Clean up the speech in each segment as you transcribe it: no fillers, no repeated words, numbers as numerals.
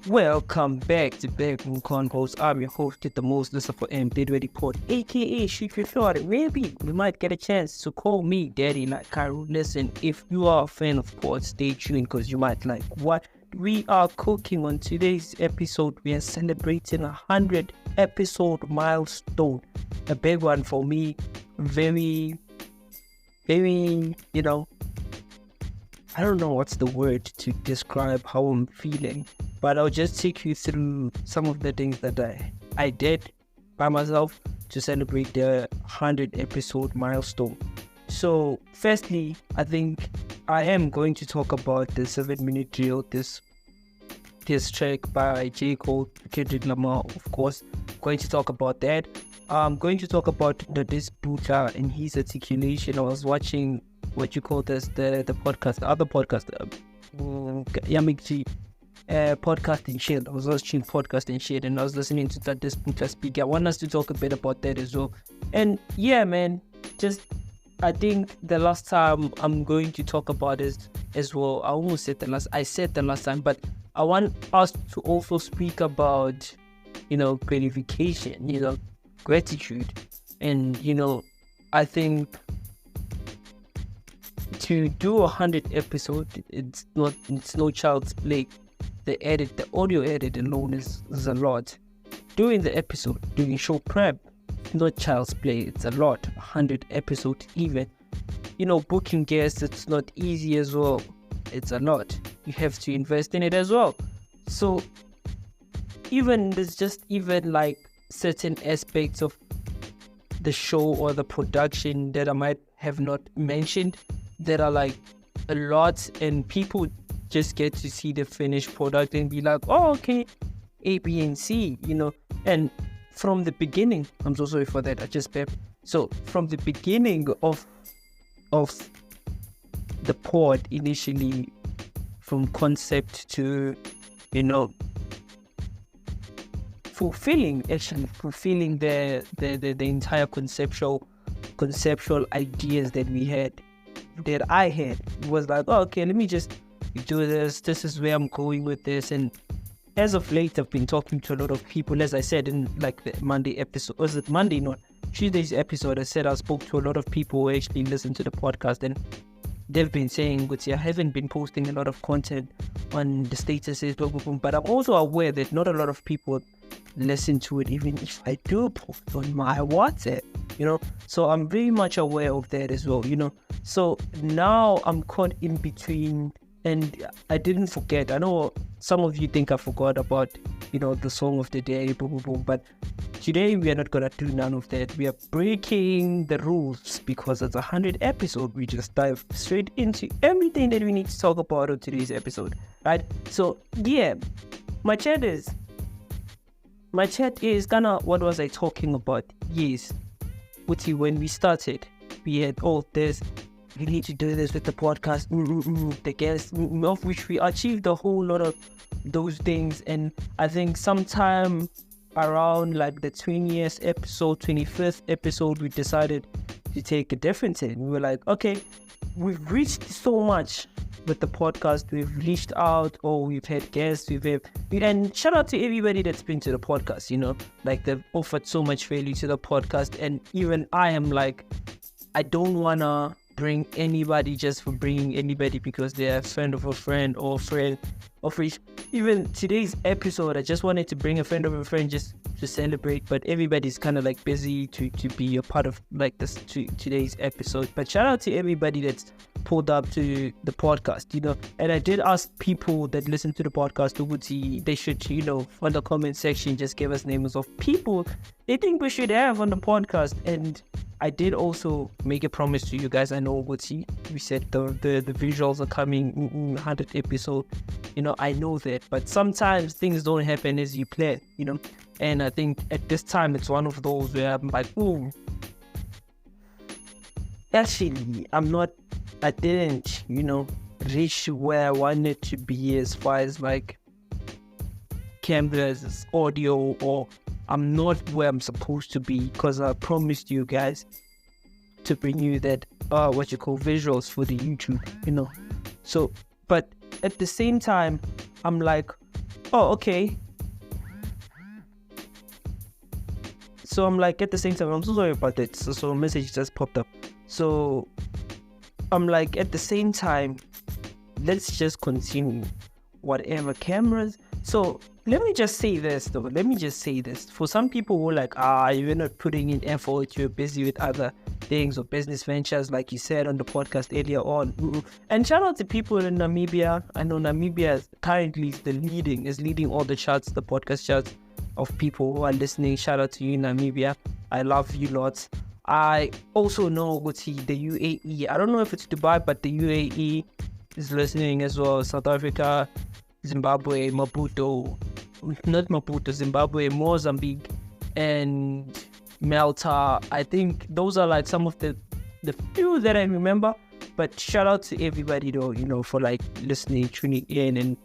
Welcome back to BackRoomConvos. I'm your host, the most Lesego M, Daddy Pod, aka shoot your thought. Maybe you might get a chance to call me Daddy like Cairo. Listen, if you are a fan of pods, stay tuned because you might like what we are cooking on today's episode. We are celebrating 100 episode milestone. A big one for me. Very, I don't know what's the word to describe how I'm feeling, but I'll just take you through some of the things that I did by myself to celebrate the 100 episode milestone. So firstly, I think I am going to talk about the 7-minute drill, this track by J.Cole, Kendrick Lamar, of course. Going to talk about that. I'm going to talk about the Sputla and his articulation. I was watching what you call this, the podcast, the other podcast, podcast and shit. I was watching podcast and shit, and I was listening to that Sputla speak. I want us to talk a bit about that as well. And yeah, man, I think the last time I'm going to talk about it as well. I said the last time, but I want us to also speak about, gratification, gratitude, and I think to do 100 episodes, it's no child's play. The audio edit alone is a lot. Doing the episode, doing show prep, not child's play. It's a lot. 100 episodes even. Booking guests, it's not easy as well. It's a lot. You have to invest in it as well. So there's like certain aspects of the show or the production that I might have not mentioned that are like a lot, and people just get to see the finished product and be like, oh, okay, A, B, and C, and from the beginning, I'm so sorry for that, I just pepped. So from the beginning of the pod, initially from concept to fulfilling the entire conceptual ideas that I had, was like, oh, okay, let me just do this. This is where I'm going with this. And as of late, I've been talking to a lot of people. As I said in like the Monday episode, was it Monday? Not Tuesday's episode. I said I spoke to a lot of people who actually listen to the podcast, and they've been saying, "But I haven't been posting a lot of content on the statuses, blah, blah, blah." But I'm also aware that not a lot of people listen to it, even if I do post on my WhatsApp, So I'm very much aware of that as well, So now I'm caught in between, and I didn't forget. I know some of you think I forgot about, the song of the day, boom, boom, boom. But today we are not gonna do none of that. We are breaking the rules because it's 100 episode. We just dive straight into everything that we need to talk about on today's episode, right? So yeah, my chat is kind of, what was I talking about? Yes, when we started, we had we need to do this with the podcast, the guests, of which we achieved a whole lot of those things. And I think sometime around like the 20th episode, 25th episode, we decided to take a different turn. We were like, okay, we've reached so much with the podcast. We've reached out, or we've had guests, and shout out to everybody that's been to the podcast, like they've offered so much value to the podcast. And even I am like, I don't wanna bring anybody just for bringing anybody because they're a friend of a friend or friend of which. Even today's episode, I just wanted to bring a friend of a friend just to celebrate, but everybody's kind of like busy to be a part of like this today's episode. But shout out to everybody that's pulled up to the podcast, and I did ask people that listen to the podcast they should, on the comment section, just give us names of people they think we should have on the podcast. And I did also make a promise to you guys. I know we said the visuals are coming 100 episode, I know that, but sometimes things don't happen as you plan, and I think at this time it's one of those where I'm like, ooh, actually I didn't reach where I wanted to be as far as like cameras, audio, or I'm not where I'm supposed to be, because I promised you guys to bring you that visuals for the YouTube, So, but at the same time, I'm like, oh, okay. So I'm like, at the same time, I'm so sorry about that. So a message just popped up. So I'm like, at the same time, let's just continue whatever cameras. So let me just say this though. For some people who are like, you're not putting in effort, you're busy with other things or business ventures, like you said on the podcast earlier on. And shout out to people in Namibia. I know Namibia currently is leading all the charts, the podcast charts of people who are listening. Shout out to you, Namibia. I love you lots. I also know the UAE. I don't know if it's Dubai, but the UAE is listening as well. South Africa, Zimbabwe, Zimbabwe, Mozambique, and Malta. I think those are like some of the few that I remember. But shout out to everybody though, for like listening, tuning in, and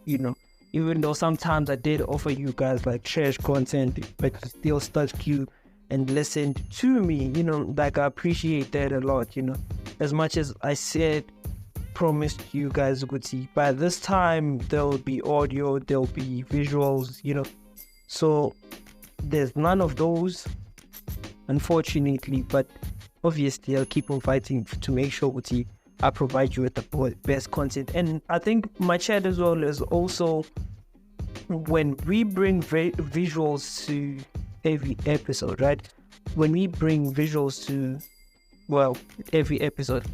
even though sometimes I did offer you guys like trash content, but still stuck you and listened to me, like I appreciate that a lot, as much as I said, promised you guys would see. By this time, there'll be audio, there'll be visuals, so there's none of those, unfortunately, but obviously I'll keep on fighting to make sure I provide you with the best content. And I think my chat as well is also, when we bring visuals to every episode, right? When we bring visuals to, every episode.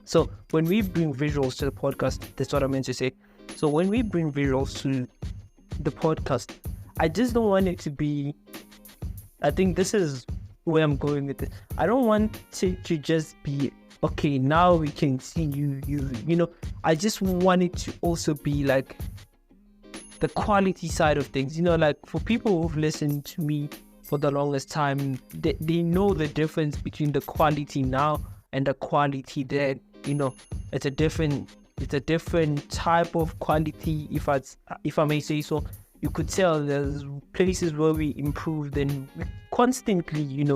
So when we bring visuals to the podcast, that's what I meant to say. So when we bring visuals to the podcast, I just don't want it to be, I think this is where I'm going with it. I don't want it to just be, okay, now we can see you, I just want it to also be like the quality side of things, like for people who've listened to me for the longest time, they know the difference between the quality now and the quality then. It's a different type of quality, if I may say so. You could tell there's places where we improved, and we constantly,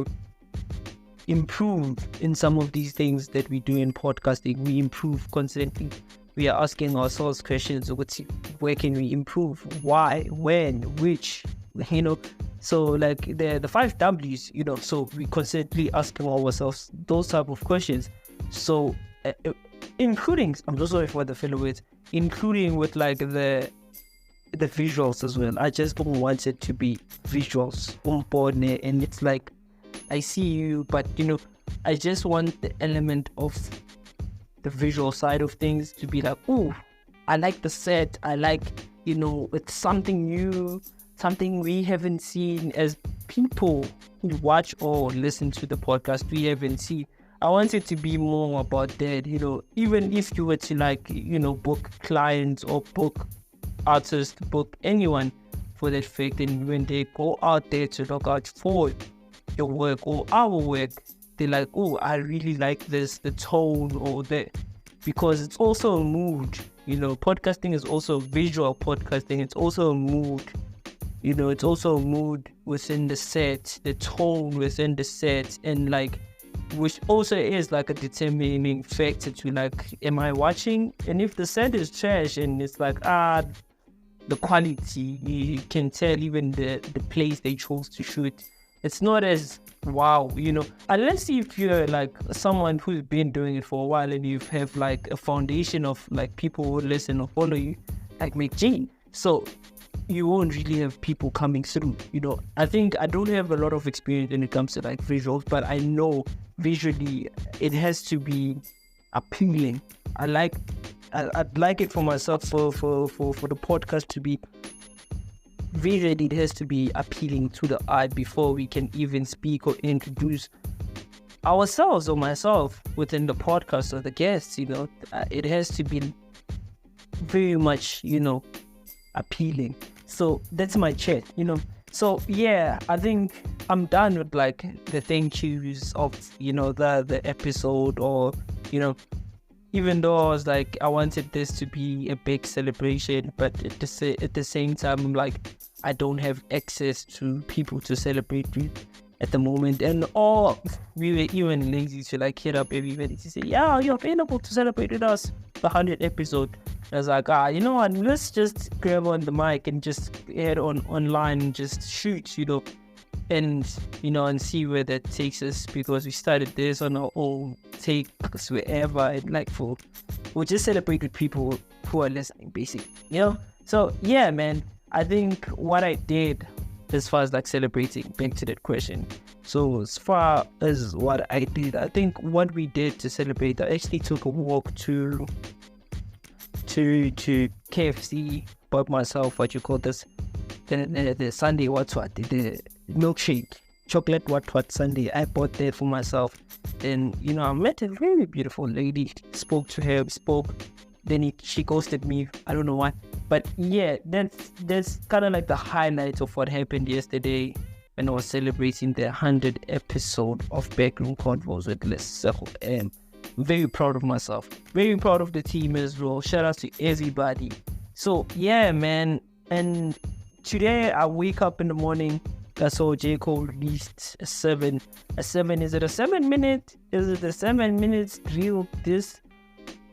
improve in some of these things that we do in podcasting. We improve constantly. We are asking ourselves questions. Where can we improve? Why? When? Which? So like the 5 W's, so we constantly asking ourselves those type of questions. So including, I'm so sorry for the filler words, including with like the visuals as well. I just don't want it to be visuals on board, and it's like, I see you, but I just want the element of the visual side of things to be like, oh, I like the set, I like, it's something new, something we haven't seen as people who watch or listen to the podcast, we haven't seen. I want it to be more about that, even if you were to like, book clients or book artists, book anyone for that fact, and when they go out there to look out for your work or our work, they're like, oh, I really like this, the tone or that, because it's also a mood, podcasting is also visual podcasting, it's also a mood, it's also a mood within the set, the tone within the set, and like, which also is like a determining factor to like, am I watching? And if the set is trash and it's like, the quality, you can tell even the place they chose to shoot, it's not as wow, unless if you're like someone who's been doing it for a while and you have like a foundation of like people who listen or follow you, like McG. So you won't really have people coming through, I think I don't have a lot of experience when it comes to like visuals, but I know visually it has to be appealing. I'd like it for myself, for the podcast to be visually, it has to be appealing to the eye before we can even speak or introduce ourselves or myself within the podcast or the guests, it has to be very much, appealing. So that's my chat, So yeah, I think I'm done with like the thank yous of, the episode, or, even though I was like, I wanted this to be a big celebration, but at the same time, I'm like, I don't have access to people to celebrate with at the moment. And we were even lazy to like hit up everybody to say, yeah, you're available to celebrate with us. the 100th episode, I was like, you know what, let's just grab on the mic and just head online and just shoot, and and see where that takes us, because we started this on our own, take us wherever, and we'll just celebrate with people who are listening, basically, So yeah, man, I think what I did as far as celebrating, back to that question. So as far as what I did, I think what we did to celebrate, I actually took a walk to KFC, bought myself the Sunday the milkshake, chocolate what Sunday. I bought that for myself. And I met a very beautiful lady, spoke to her, then she ghosted me, I don't know why. But yeah, that's kind of the highlights of what happened yesterday when I was celebrating the 100th episode of BackRoomConvos with Lesego M. Very proud of myself, very proud of the team as well. Shout out to everybody. So yeah, man, and today I wake up in the morning, I saw J.Cole released a 7. Is it a 7 minute? Is it a 7 minutes drill this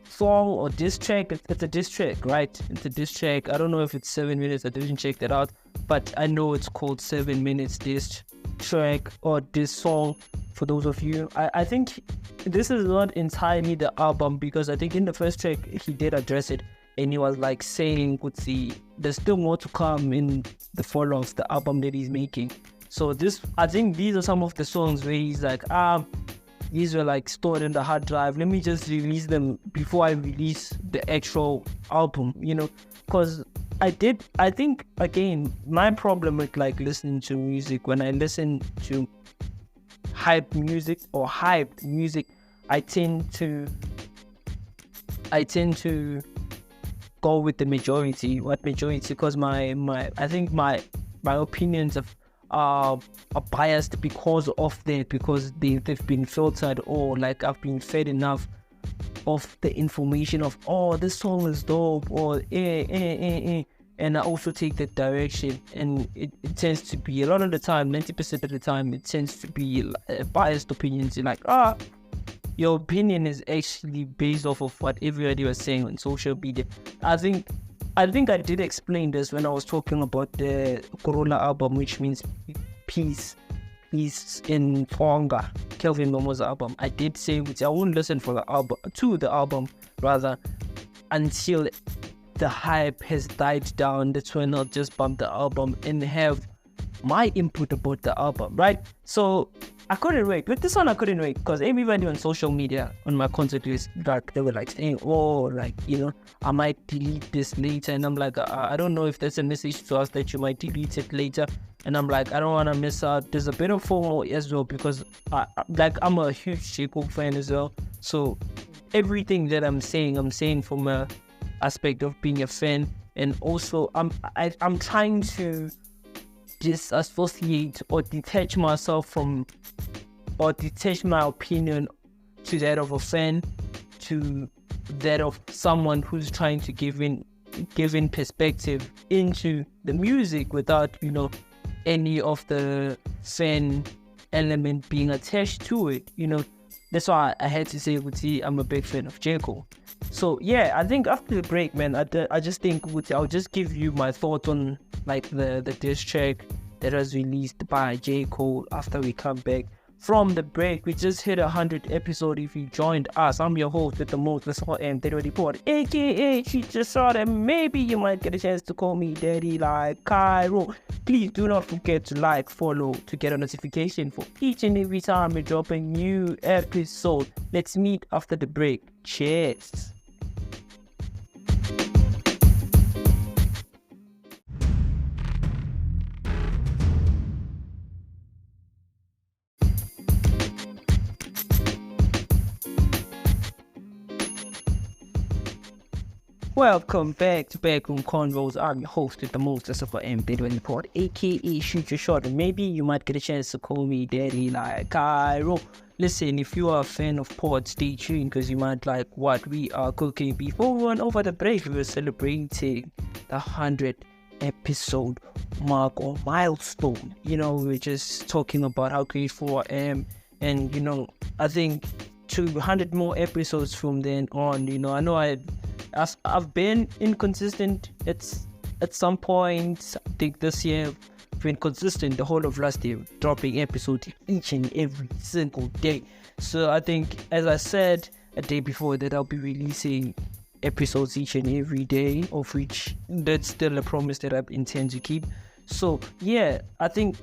song or diss track? It's a diss track, right? It's a diss track. I don't know if it's 7 minutes. I didn't check that out, but I know it's called 7 minutes diss track or diss song. For those of you, I think this is not entirely the album, because I think in the first track he did address it, and he was saying, there's still more to come in the follow-ups, the album that he's making. So I think these are some of the songs where he's these were stored in the hard drive, let me just release them before I release the actual album, because I think, again, my problem with listening to music, when I listen to hyped music, I tend to go with the majority. What majority? Because I think my opinions are biased because of that, because they've been filtered, or I've been fed enough of the information of, this song is dope, or and I also take that direction, and it tends to be, a lot of the time, 90% of the time, it tends to be biased opinions. You're your opinion is actually based off of what everybody was saying on social media. I think I did explain this when I was talking about the Corona album, which means peace in Tonga, Kelvin Momo's album. I did say I won't listen to the album rather, until the hype has died down. That's when I'll just bump the album and have my input about the album, right? So I couldn't wait. With this one, I couldn't wait, because everybody on social media, on my concert list, they were saying, I might delete this later. And I'm I don't know if there's a message to us that you might delete it later. And I'm I don't want to miss out. There's a bit of FOMO as well, because I'm a huge J.Cole fan as well. So everything that I'm saying from a aspect of being a fan, and also I'm trying to disassociate or detach myself from, or detach my opinion to that of a fan, to that of someone who's trying to give in perspective into the music without any of the fan element being attached to it. That's why I had to say, I'm a big fan of J.Cole. So yeah, I think after the break, man, I just think I'll just give you my thoughts on the diss track that was released by J.Cole after we come back from the break. We just hit 100th episode. If you joined us, I'm your host with the most, Lesego M, report, aka she just saw that maybe you might get a chance to call me daddy like Cairo. Please do not forget to follow to get a notification for each and every time we drop a new episode. Let's meet after the break. Cheers. Welcome back to BackRoomConvos. I'm your host with the most, Lesego M, report, aka Shoot Your Shot, and maybe you might get a chance to call me daddy like Cairo. Listen, if you are a fan of pod, stay tuned, because you might like what we are cooking. Before we went over the break, we were celebrating the 100th episode mark or milestone. We were just talking about how grateful I am, and I think 200 more episodes from then on. I know I I've been inconsistent. It's at some point, I think this year, I've been consistent the whole of last year, dropping episodes each and every single day. So I think, as I said a day before, that I'll be releasing episodes each and every day, of which that's still a promise that I intend to keep. So yeah, I think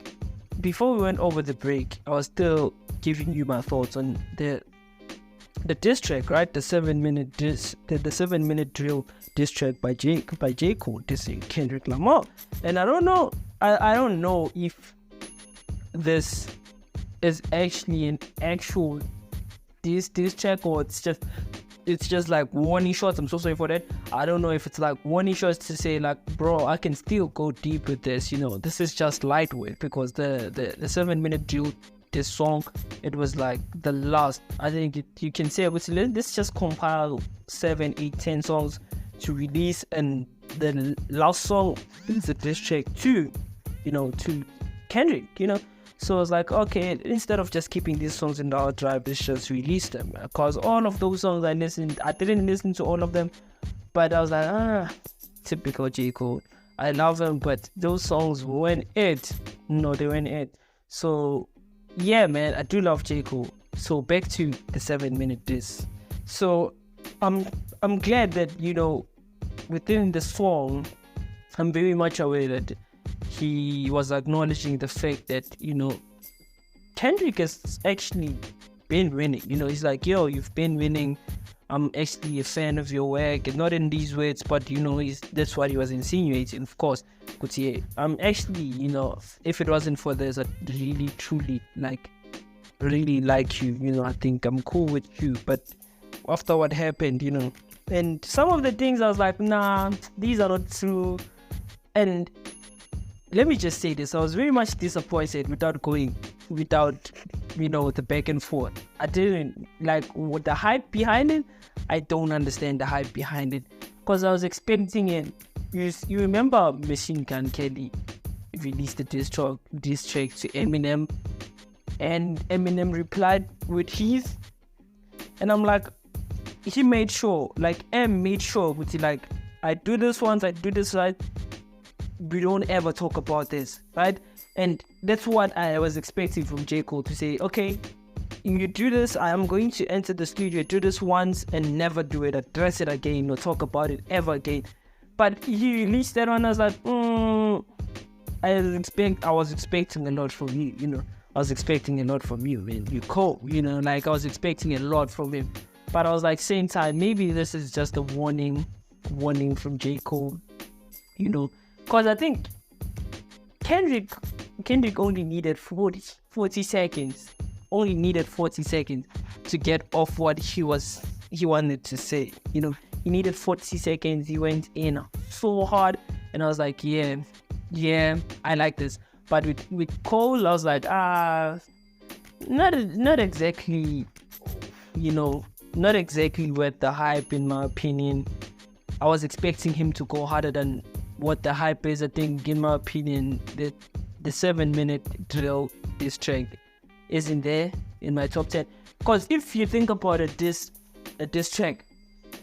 before we went over the break, I was still giving you my thoughts on the diss track, right? The 7-minute diss, the 7-minute drill diss track by J.Cole dissing Kendrick Lamar. And I don't know if this is actually an actual diss track, or it's just like warning shots. I'm so sorry for that. I don't know if it's like warning shots to say like, bro, I can still go deep with this. This is just lightweight, because the 7-minute drill, this song, it was like the last, I think you can say, let's just compile 7, 8, 10 songs to release, and the last song is a diss track to Kendrick, So I was like, okay, instead of just keeping these songs in the hard drive, let's just release them. Because all of those songs I didn't listen to all of them, but I was like, typical J. Cole. I love them, but those songs weren't it. No, they weren't it. So yeah, man, I do love J. Cole. So back to the 7-minute diss. So I'm glad that, within the song, I'm very much aware that he was acknowledging the fact that, Kendrick has actually been winning. He's like, yo, you've been winning. I'm actually a fan of your work. And not in these words, but, that's what he was insinuating, of course. But yeah, I'm actually, if it wasn't for this, I'd really, truly, really like you. I think I'm cool with you. But after what happened, and some of the things I was like, nah, these are not true. And let me just say this, I was very much disappointed without the back and forth. I didn't like what the hype behind it. I don't understand the hype behind it, because I was expecting it. You remember Machine Gun Kelly released a diss track to Eminem, and Eminem replied with his, and I'm like, he made sure, M made sure, with I do this once, I do this right, we don't ever talk about this, right? And that's what I was expecting from J. Cole, to say, okay, if you do this, I am going to enter the studio, do this once and never do it, address it again, or talk about it ever again. But he released that one, I was like, I was expecting a lot from you, I was expecting a lot from you, man. You Cole, I was expecting a lot from him. But I was like, same time, maybe this is just a warning from J. Cole, because I think Kendrick only needed 40 seconds, to get off what he wanted to say. He needed 40 seconds. He went in so hard, and I was like, yeah, I like this. But with Cole, I was like, not exactly, not exactly worth the hype, in my opinion. I was expecting him to go harder than what the hype is. I think, in my opinion, the 7-minute drill diss track isn't there in my top 10. Because if you think about a diss track,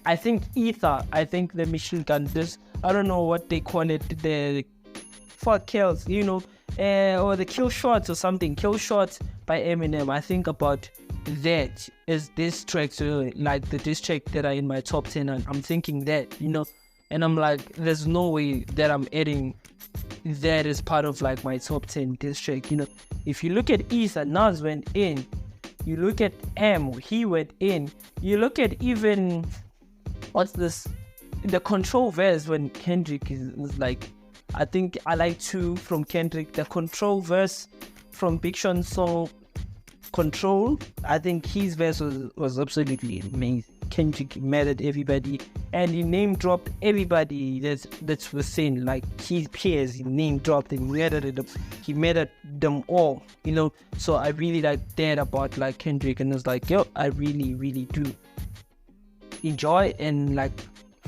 I think the Machine Gun diss, I don't know what they call it, the fuck kills, or the kill shots or something, kill shots by Eminem. I think about that as diss tracks, like the diss track that are in my top 10, and I'm thinking that, and I'm like, there's no way that I'm adding that as part of my top 10 diss track. If you look at Ether, Nas went in. You look at M, he went in. You look at even the control verse when Kendrick was like, I think I like 2 from Kendrick. The control verse from Big Sean's song Control, I think his verse was absolutely amazing. Kendrick mad at everybody, and he name dropped everybody that's within, his peers. He name dropped them, he mad at them all, So I really like that about Kendrick, and it's like, yo, I really, really do enjoy, and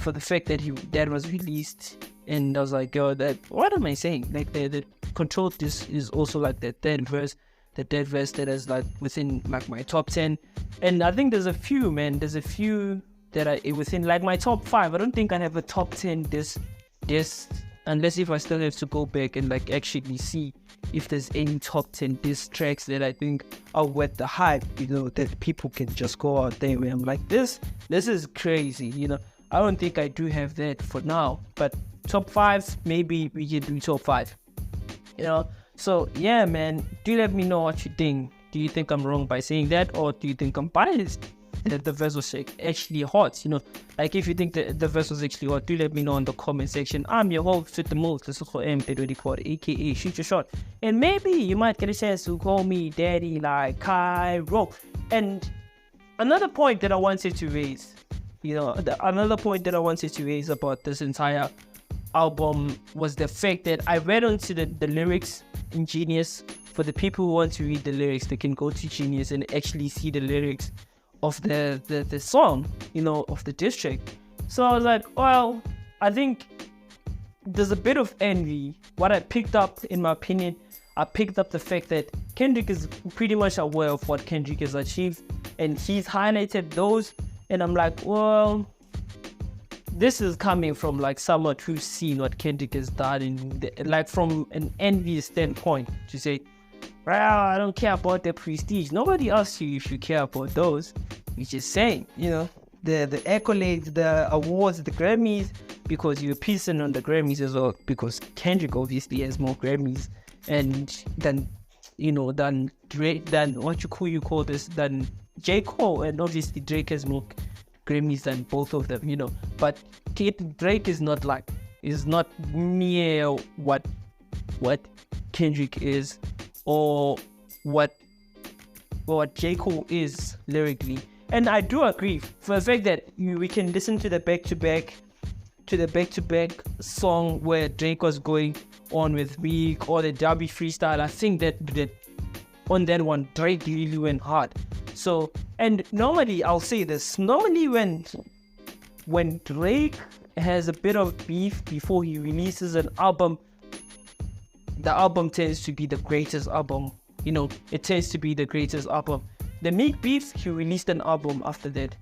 for the fact that that was released, and I was like, yo, what am I saying? The Control, this is also that third verse that is within my top 10. And I think there's a few that I within like my top 5. I don't think I have a top 10 this unless if I still have to go back and like actually see if there's any top 10 diss tracks that I think are worth the hype, that people can just go out there where I'm like, this is crazy, I don't think I do have that for now, but top 5, maybe we can do top 5, so yeah, man, do let me know what you think. Do you think I'm wrong by saying that, or do you think I'm biased that the verse was actually hot? Like if you think that the verse was actually hot, do let me know in the comment section. I'm your host with the most, Lesego M, aka Shoot Your Shot, and maybe you might get a chance to call me Daddy like Cairo. And another point that I wanted to raise, about this entire album was the fact that I read onto the lyrics in Genius. For the people who want to read the lyrics, they can go to Genius and actually see the lyrics of the song, of the diss track. So I was like, well, I think there's a bit of envy. What I picked up, in my opinion, I picked up the fact that Kendrick is pretty much aware of what Kendrick has achieved, and he's highlighted those, and I'm like, well, this is coming from like someone who's seen what Kendrick has done, like from an envious standpoint, to say, well, I don't care about the prestige. Nobody asks you if you care about those. You're just saying, the accolades, the awards, the Grammys, because you're pissing on the Grammys as well, because Kendrick obviously has more Grammys than Drake, than J.Cole, and obviously Drake has more Grammys than both of them, but Drake is not near what Kendrick is, or what J.Cole is lyrically. And I do agree for the fact that we can listen to the back-to-back song where Drake was going on with Week, or the Derby freestyle. I think that on that one, Drake really went hard. So, and normally I'll say this, when Drake has a bit of beef before he releases an album, the album tends to be the greatest album. It tends to be the greatest album. The Meek beef, he released an album after that.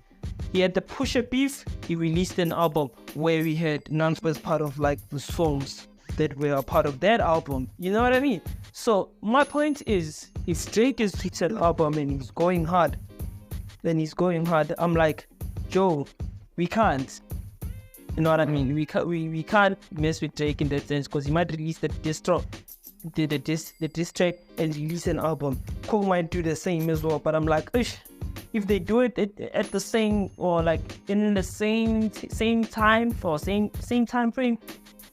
He had the Pusha beef, he released an album where we had none was part of like the songs that were a part of that album. You know what I mean? So my point is, if Drake is released an album and he's going hard, I'm like, Joe, we can't. You know what I mean? We can't mess with Drake in that sense, because he might release the diss track and release an album. Cole might do the same as well, but I'm like, if they do it at the same, or like in the same time frame,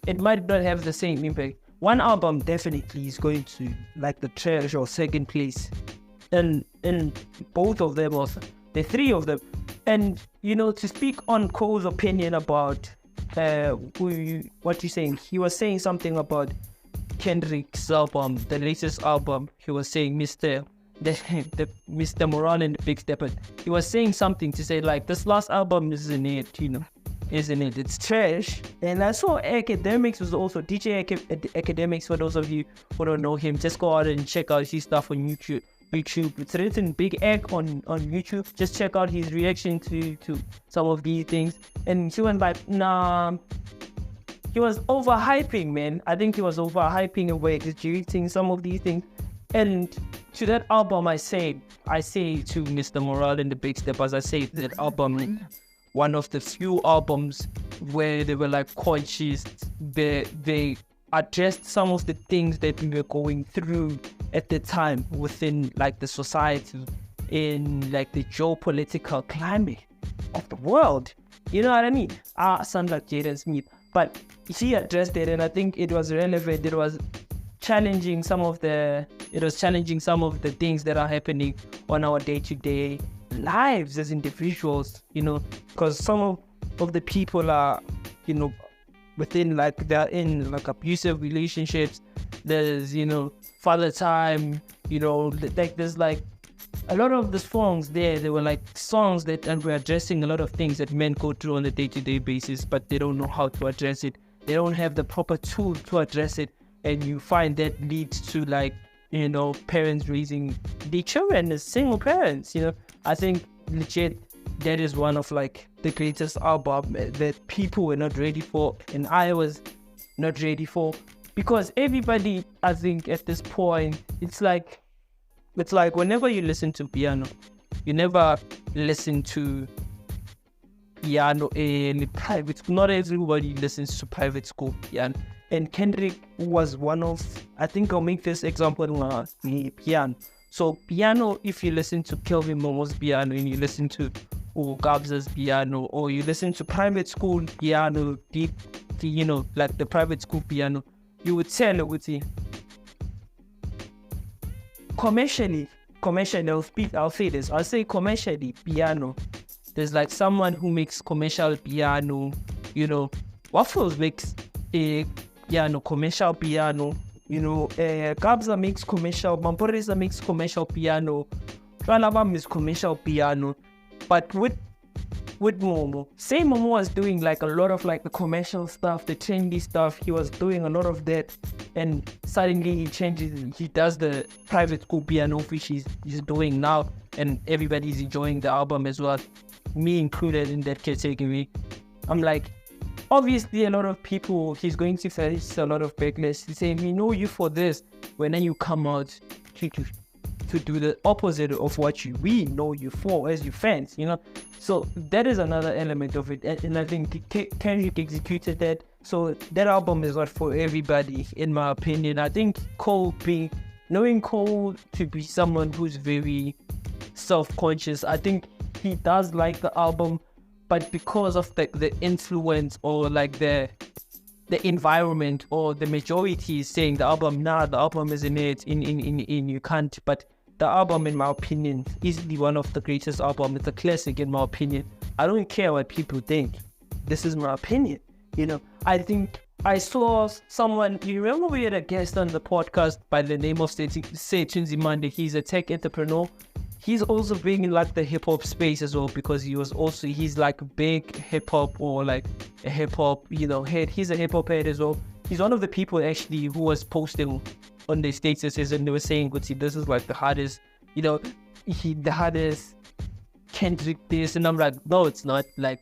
it might not have the same impact. One album definitely is going to like the trash or second place, and both of them, or the three of them. And to speak on Cole's opinion about what you saying, he was saying something about Kendrick's album, the latest album. He was saying Mr. Moral and the Big Stepper. He was saying something to say like, this last album isn't it? It's trash. And I saw Academics was also DJ Academics. For those of you who don't know him, just go out and check out his stuff on YouTube. It's written Big Egg on YouTube. Just check out his reaction to some of these things. And he went like, nah. He was overhyping, man. I think he was overhyping and exaggerating some of these things. And to that album, I say to Mr. Morale and the Big Steppers, I say that album, one of the few albums where they were like conscious. They addressed some of the things that we were going through at the time within like the society, in like the geopolitical climate of the world. You know what I mean? I sound like Jaden Smith, but he addressed it, and I think it was relevant. It was challenging some of the things that are happening on our day-to-day lives as individuals, because some of the people are, within like, they're in like abusive relationships. There's, father time, like there's like a lot of the songs there, they were like songs that were addressing a lot of things that men go through on a day-to-day basis, but they don't know how to address it. They don't have the proper tools to address it, and you find that leads to like, parents raising their children as single parents. I think legit that is one of like the greatest album that people were not ready for, and I was not ready for, because everybody, I think at this point, it's like whenever you listen to piano, you never listen to piano in private school. Not everybody listens to private school piano. And Kendrick was one of, I think I'll make this example piano. So piano, if you listen to Kelvin Momo's piano and you listen to Gabza's piano, or you listen to private school piano, like the private school piano, you would tell it with you. Commercially, I'll say this. I'll say commercially, piano. There's like someone who makes commercial piano, Waffles makes a commercial piano, Gabza makes commercial, Mamporeza makes commercial piano, Tralaba makes commercial piano, but with Momo, say Momo was doing like a lot of like the commercial stuff, the trendy stuff, he was doing a lot of that, and suddenly he changes, he does the private school piano, which he's doing now, and everybody's enjoying the album as well, me included in that category. I'm like, obviously a lot of people, he's going to face a lot of backlash. He's saying, we know you for this, when then you come out to do the opposite of what we know you for as your fans, So that is another element of it, and I think Kendrick executed that. So that album is not for everybody, in my opinion. I think knowing Cole to be someone who's very self-conscious, I think he does like the album, but because of the influence or like the environment, or the majority is saying the album isn't it, in you can't. But the album, in my opinion, is one of the greatest albums. It's a classic, in my opinion. I don't care what people think. This is my opinion. I think I saw someone, you remember we had a guest on the podcast by the name of Setunzi Mande. He's a tech entrepreneur. He's also bringing like the hip hop space as well, because he's like a big hip hop, or like a hip hop, head. He's a hip hop head as well. He's one of the people actually who was posting on their statuses, and they were saying, this is like the hardest, the hardest Kendrick this, and I'm like, no, it's not. Like,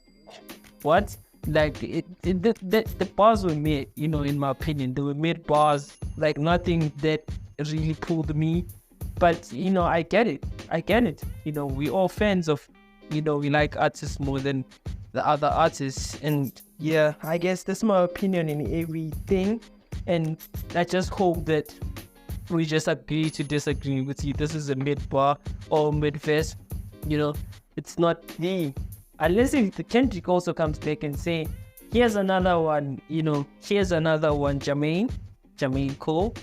what? Like the bars were made, in my opinion, they were made bars, like nothing that really pulled me. But I get it. We all fans of, we like artists more than the other artists, and yeah, I guess that's my opinion in everything. And I just hope that we just agree to disagree with you. This is a mid bar or mid verse, it's not the, unless if the Kendrick also comes back and say, here's another one, J.Cole.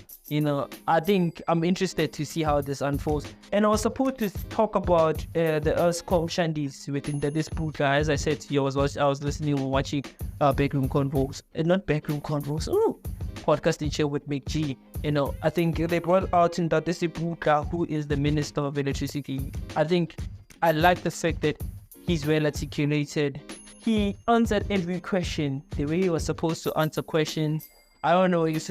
I think I'm interested to see how this unfolds. And I was supposed to talk about the Earthcom Shandies within the Sputla. As I said to you, I was listening and watching BackRoomConvos, and not BackRoomConvos, podcast and chill with McG. I think they brought out in the Sputla, who is the Minister of Electricity. I think I like the fact that he's well articulated. He answered every question the way he was supposed to answer questions. I don't know if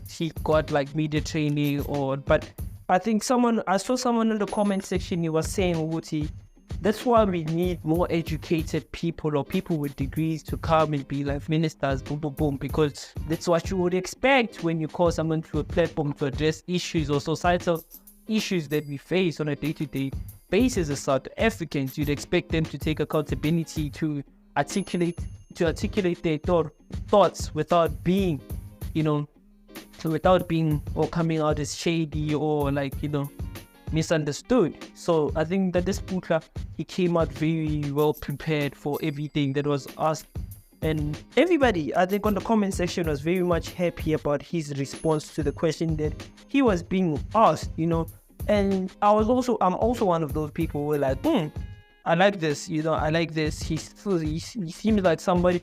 he got like media training, but I think I saw someone in the comment section, he was saying, Wuti, that's why we need more educated people, or people with degrees, to come and be like ministers, boom, boom, boom, because that's what you would expect when you call someone to a platform to address issues or societal issues that we face on a day-to-day basis as South Africans. You'd expect them to take accountability, to articulate their thoughts without being, or coming out as shady or like, misunderstood. So I think that this Sputla, he came out very well prepared for everything that was asked. And everybody, I think, on the comment section was very much happy about his response to the question that he was being asked, And I'm also one of those people who were like, I like this, I like this. He seems like somebody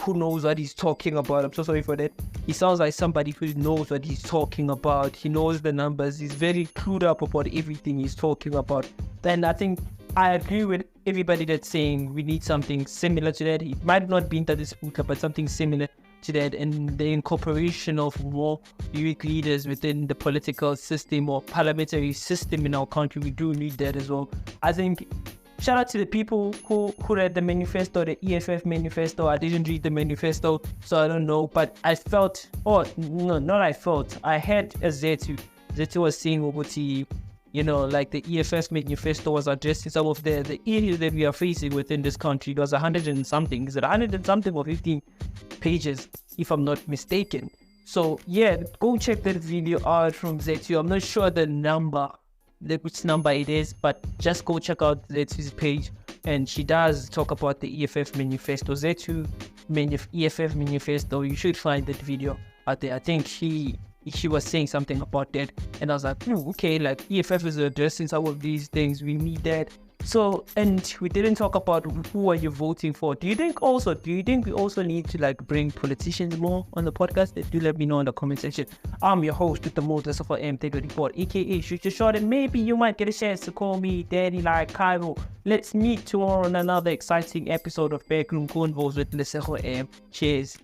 who knows what he's talking about. I'm so sorry for that. He sounds like somebody who knows what he's talking about. He knows the numbers. He's very clued up about everything he's talking about. Then I think I agree with everybody that's saying we need something similar to that. It might not be into this book, but something similar to that, and the incorporation of more youth leaders within the political system or parliamentary system in our country. We do need that as well. I think shout out to the people who read the manifesto, the EFF manifesto. I didn't read the manifesto, so I don't know. But I felt, I had a Zetu. Zetu was saying Obuti, like the EFF manifesto was addressing some of the issues that we are facing within this country. It was 100 and something. Is it 100 and something or 15 pages, if I'm not mistaken? So yeah, go check that video out from Zetu. I'm not sure the number, which number it is, but just go check out Zetu's page. And she does talk about the EFF manifesto. Zetu EFF manifesto. You should find that video out there. I think she was saying something about that, and I was like, okay, like EFF is addressing some of these things. We need that. So, and we didn't talk about who are you voting for. Do you think we also need to like bring politicians more on the podcast? Do let me know in the comment section. I'm your host with the most Lesego M report, aka Shoot Your Shot, and maybe you might get a chance to call me Daddy like Cairo. Let's meet tomorrow on another exciting episode of BackRoomConvos with Lesego M. Cheers.